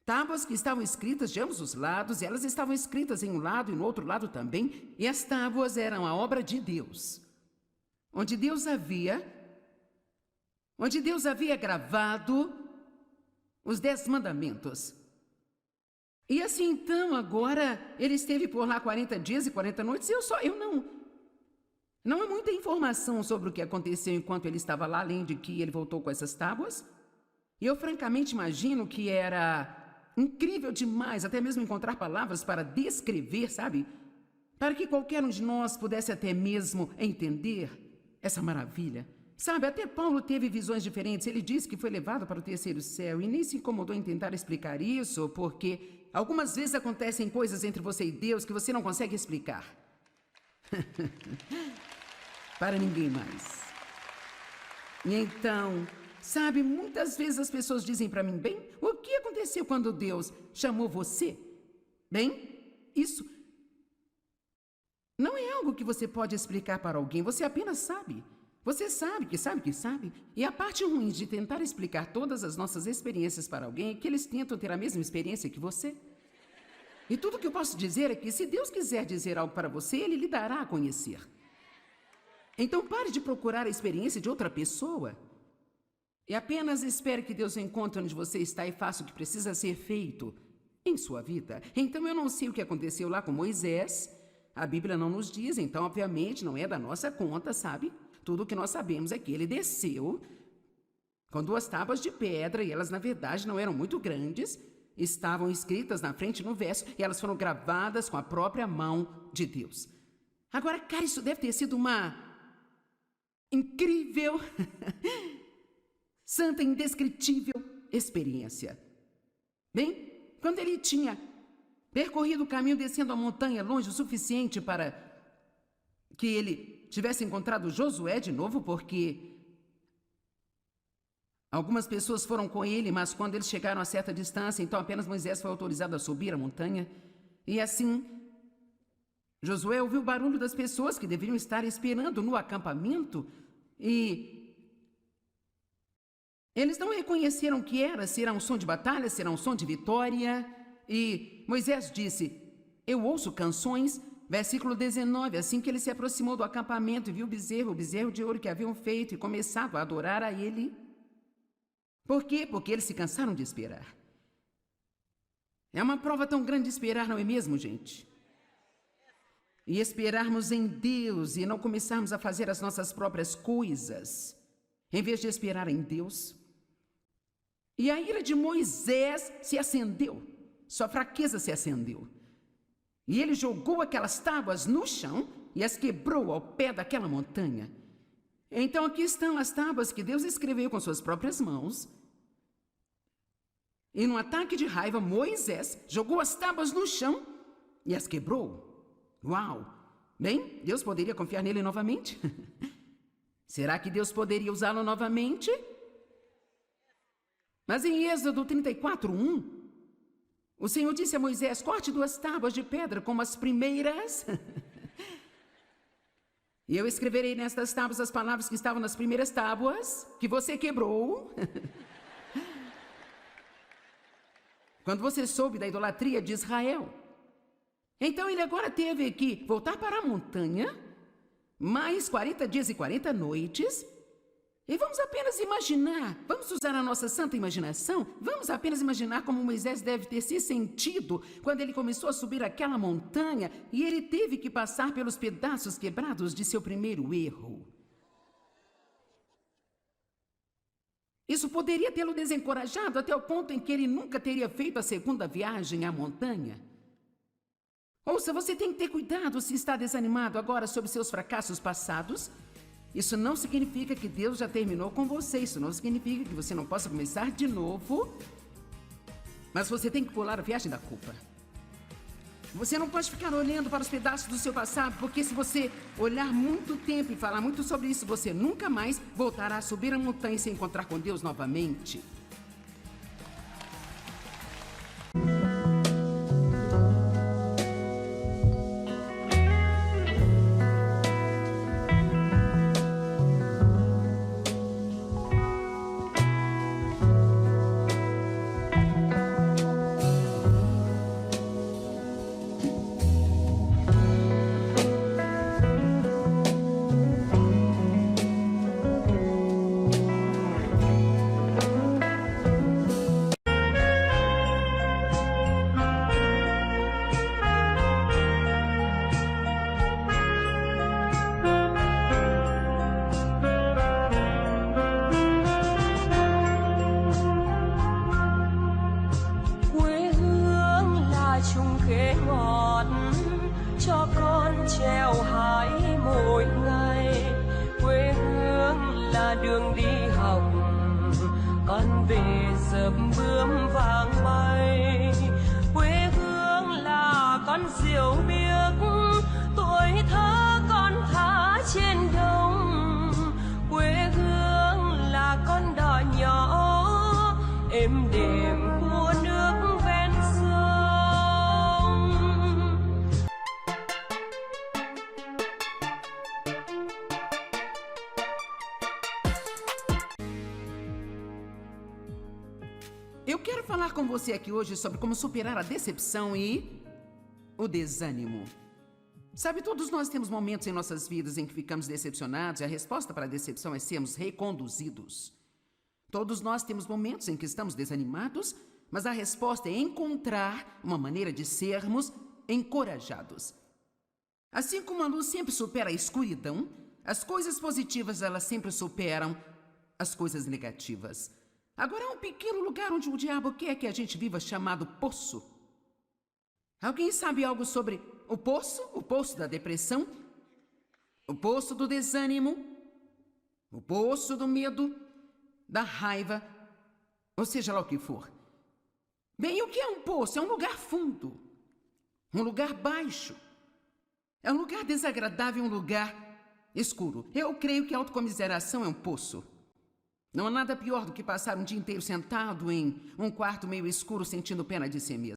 Tábuas que estavam escritas de ambos os lados, e elas estavam escritas em um lado e no outro lado também, e as tábuas eram a obra de Deus, onde Deus havia gravado os 10 mandamentos. E assim, então, agora, ele esteve por lá 40 dias e 40 noites, e não há muita informação sobre o que aconteceu enquanto ele estava lá, além de que ele voltou com essas tábuas. E eu francamente imagino que era incrível demais, até mesmo encontrar palavras para descrever, sabe? Para que qualquer um de nós pudesse até mesmo entender essa maravilha. Sabe, até Paulo teve visões diferentes. Ele disse que foi levado para o terceiro céu e nem se incomodou em tentar explicar isso, porque algumas vezes acontecem coisas entre você e Deus que você não consegue explicar. Para ninguém mais. E então, sabe, muitas vezes as pessoas dizem para mim, bem, o que aconteceu quando Deus chamou você? Bem, isso não é algo que você pode explicar para alguém, você apenas sabe. Você sabe que sabe que sabe. E a parte ruim de tentar explicar todas as nossas experiências para alguém é que eles tentam ter a mesma experiência que você. E tudo que eu posso dizer é que se Deus quiser dizer algo para você, Ele lhe dará a conhecer. Então pare de procurar a experiência de outra pessoa e apenas espere que Deus encontre onde você está e faça o que precisa ser feito em sua vida. Então eu não sei o que aconteceu lá com Moisés. A Bíblia não nos diz, então obviamente não é da nossa conta, sabe? Tudo o que nós sabemos é que ele desceu com 2 tábuas de pedra e elas na verdade não eram muito grandes. Estavam escritas na frente no verso e elas foram gravadas com a própria mão de Deus. Agora, cara, isso deve ter sido uma incrível, santa, indescritível experiência. Bem, quando ele tinha percorrido o caminho descendo a montanha longe o suficiente para que ele tivesse encontrado Josué de novo, porque algumas pessoas foram com ele, mas quando eles chegaram a certa distância, então apenas Moisés foi autorizado a subir a montanha. E assim, Josué ouviu o barulho das pessoas que deveriam estar esperando no acampamento e eles não reconheceram o que era, se era um som de batalha, se era um som de vitória. E Moisés disse, eu ouço canções. Versículo 19, assim que ele se aproximou do acampamento e viu o bezerro de ouro que haviam feito e começado a adorar a ele. Por quê? Porque eles se cansaram de esperar. É uma prova tão grande de esperar, não é mesmo, gente? E esperarmos em Deus e não começarmos a fazer as nossas próprias coisas, em vez de esperar em Deus. E a ira de Moisés se acendeu, sua fraqueza se acendeu. E ele jogou aquelas tábuas no chão e as quebrou ao pé daquela montanha. Então aqui estão as tábuas que Deus escreveu com suas próprias mãos. E num ataque de raiva, Moisés jogou as tábuas no chão e as quebrou. Uau! Bem, Deus poderia confiar nele novamente? Será que Deus poderia usá-lo novamente? Mas em Êxodo 34:1, o Senhor disse a Moisés, corte 2 tábuas de pedra como as primeiras. E eu escreverei nestas tábuas as palavras que estavam nas primeiras tábuas, que você quebrou. Quando você soube da idolatria de Israel. Então ele agora teve que voltar para a montanha, mais 40 dias e 40 noites, e vamos apenas imaginar, vamos usar a nossa santa imaginação, vamos apenas imaginar como Moisés deve ter se sentido quando ele começou a subir aquela montanha e ele teve que passar pelos pedaços quebrados de seu primeiro erro. Isso poderia tê-lo desencorajado até o ponto em que ele nunca teria feito a segunda viagem à montanha. Ouça, você tem que ter cuidado se está desanimado agora sobre seus fracassos passados. Isso não significa que Deus já terminou com você. Isso não significa que você não possa começar de novo. Mas você tem que pular a viagem da culpa. Você não pode ficar olhando para os pedaços do seu passado, porque se você olhar muito tempo e falar muito sobre isso, você nunca mais voltará a subir a montanha e se encontrar com Deus novamente. cho con trèo hái mỗi ngày. Quê hương là đường đi học, con về dợm bướm vàng bay. Quê hương là con diều biếc, tuổi thơ con thả trên đồng. Quê hương là con đò nhỏ êm đềm của nước ven sông. Eu quero falar com você aqui hoje sobre como superar a decepção e o desânimo. Sabe, todos nós temos momentos em nossas vidas em que ficamos decepcionados e a resposta para a decepção é sermos reconduzidos. Todos nós temos momentos em que estamos desanimados, mas a resposta é encontrar uma maneira de sermos encorajados. Assim como a luz sempre supera a escuridão, as coisas positivas elas sempre superam as coisas negativas. Agora há um pequeno lugar onde o diabo quer que a gente viva chamado poço. Alguém sabe algo sobre o poço? O poço da depressão? O poço do desânimo? O poço do medo? Da raiva? Ou seja lá o que for. Bem, o que é um poço? É um lugar fundo. Um lugar baixo. É um lugar desagradável, um lugar escuro. Eu creio que a autocomiseração é um poço. Não há nada pior do que passar um dia inteiro sentado em um quarto meio escuro sentindo pena de si mesmo.